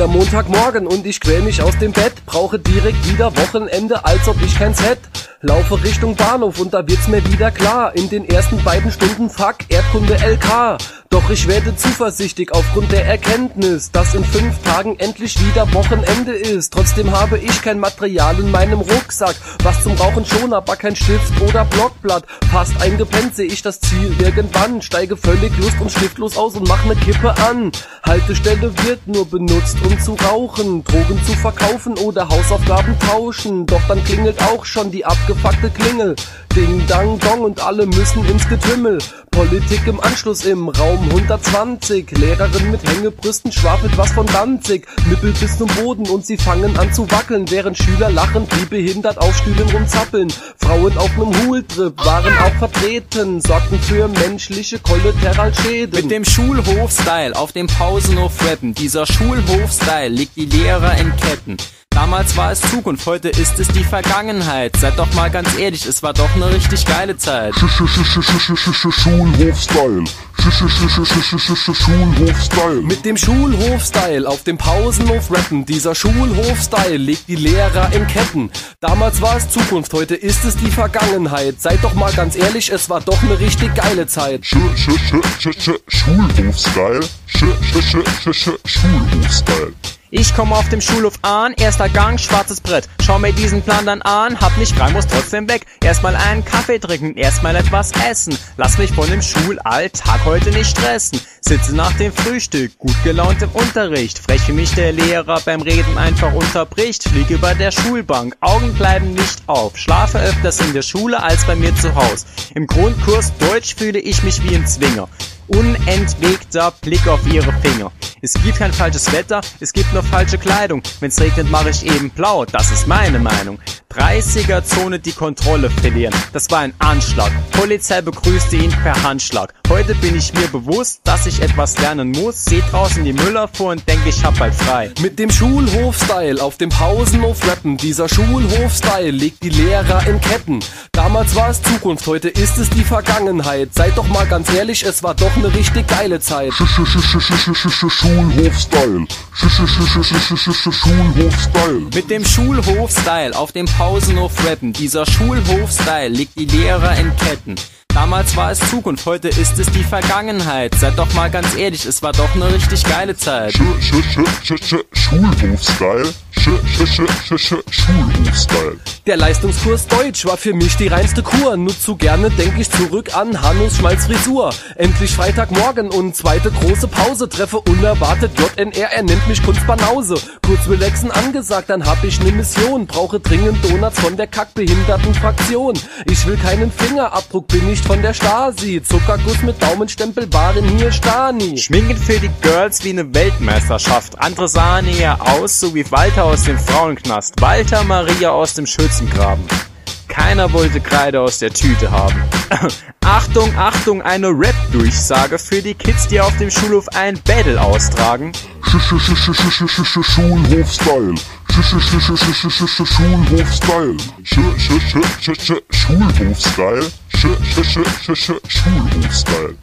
Wieder Montagmorgen und ich quäl mich aus dem Bett, brauche direkt wieder Wochenende, als ob ich keins hätt. Laufe Richtung Bahnhof und da wird's mir wieder klar, in den ersten beiden Stunden fuck Erdkunde LK. Doch ich werde zuversichtlich aufgrund der Erkenntnis, dass in 5 Tagen endlich wieder Wochenende ist. Trotzdem habe ich kein Material in meinem Rucksack, was zum Rauchen schon, aber kein Stift oder Blockblatt. Fast eingepennt seh ich das Ziel irgendwann, steige völlig lust- und stiftlos aus und mach ne Kippe an. Haltestelle wird nur benutzt, um zu rauchen, Drogen zu verkaufen oder Hausaufgaben tauschen. Doch dann klingelt auch schon die abgefuckte Klingel. Ding, dang, dong und alle müssen ins Getümmel. Politik im Anschluss im Raum 120. Lehrerin mit Hängebrüsten schwafelt was von Danzig. Nippel bis zum Boden und sie fangen an zu wackeln, während Schüler lachend wie behindert auf Stühlen rumzappeln. Frauen auf nem Hultrip waren auch vertreten, sorgten für menschliche Kollateralschäden. Mit dem Schulhof-Style auf dem Pausenhof rappen. Dieser Schulhof-Style legt die Lehrer in Ketten. Damals war es Zukunft, heute ist es die Vergangenheit. Seid doch mal ganz ehrlich, es war doch ne richtig geile Zeit. Schulhof-Style. Schulhof-Style. Mit dem Schulhof-Style auf dem Pausenhof rappen. Dieser Schulhof-Style legt die Lehrer in Ketten. Damals war es Zukunft, heute ist es die Vergangenheit. Seid doch mal ganz ehrlich, es war doch ne richtig geile Zeit. Schulhof-Style. Schulhof-Style. Ich komme auf dem Schulhof an, erster Gang, schwarzes Brett. Schau mir diesen Plan dann an, hab nicht frei, muss trotzdem weg. Erstmal einen Kaffee trinken, erstmal etwas essen. Lass mich von dem Schulalltag heute nicht stressen. Sitze nach dem Frühstück, gut gelaunt im Unterricht. Frech wie mich der Lehrer beim Reden einfach unterbricht. Flieg über der Schulbank, Augen bleiben nicht auf. Schlafe öfters in der Schule als bei mir zu Haus. Im Grundkurs Deutsch fühle ich mich wie ein Zwinger. Unentwegter Blick auf ihre Finger. Es gibt kein falsches Wetter, es gibt nur falsche Kleidung. Wenn's regnet, mache ich eben blau, das ist meine Meinung. 30er-Zone die Kontrolle verlieren, das war ein Anschlag. Polizei begrüßte ihn per Handschlag. Heute bin ich mir bewusst, dass ich etwas lernen muss. Seh draußen die Müllabfuhr und denk, ich hab bald frei. Mit dem Schulhof-Style auf dem Pausenhof rappen. Dieser Schulhof-Style legt die Lehrer in Ketten. Damals war es Zukunft, heute ist es die Vergangenheit. Seid doch mal ganz ehrlich, es war doch ne richtig geile Zeit. Schulhof-Style. Schulhof-Style. Mit dem Schulhof-Style auf dem Pausenhof rappen. Dieser Schulhof-Style legt die Lehrer in Ketten. Damals war es Zukunft, heute ist es die Vergangenheit. Seid doch mal ganz ehrlich, es war doch ne richtig geile Zeit. Schulhof-Style. Schulhof-Style. Der Leistungskurs Deutsch war für mich die reinste Kur. Nur zu gerne denk ich zurück an Hannus Schmalz-Frisur. Endlich Freitagmorgen und zweite große Pause. Treffe unerwartet JNR, er nennt mich Kunstbanause. Kurz relaxen angesagt, dann hab ich ne Mission. Brauche dringend Donuts von der Kackbehindertenfraktion. Ich will keinen Fingerabdruck, bin nicht von der Stasi. Zuckerguss mit Daumenstempel waren hier Stani. Schminken für die Girls wie ne Weltmeisterschaft. Andere sahen eher aus, so wie Walter aus dem Frauenknast. Walter Maria aus dem Schützengraben. Keiner wollte Kreide aus der Tüte haben. Achtung, Achtung, eine Rap-Durchsage für die Kids, die auf dem Schulhof ein Battle austragen. Schulhof-Style. Schulhof-Style. Schulhof-Style. Schulhof-Style.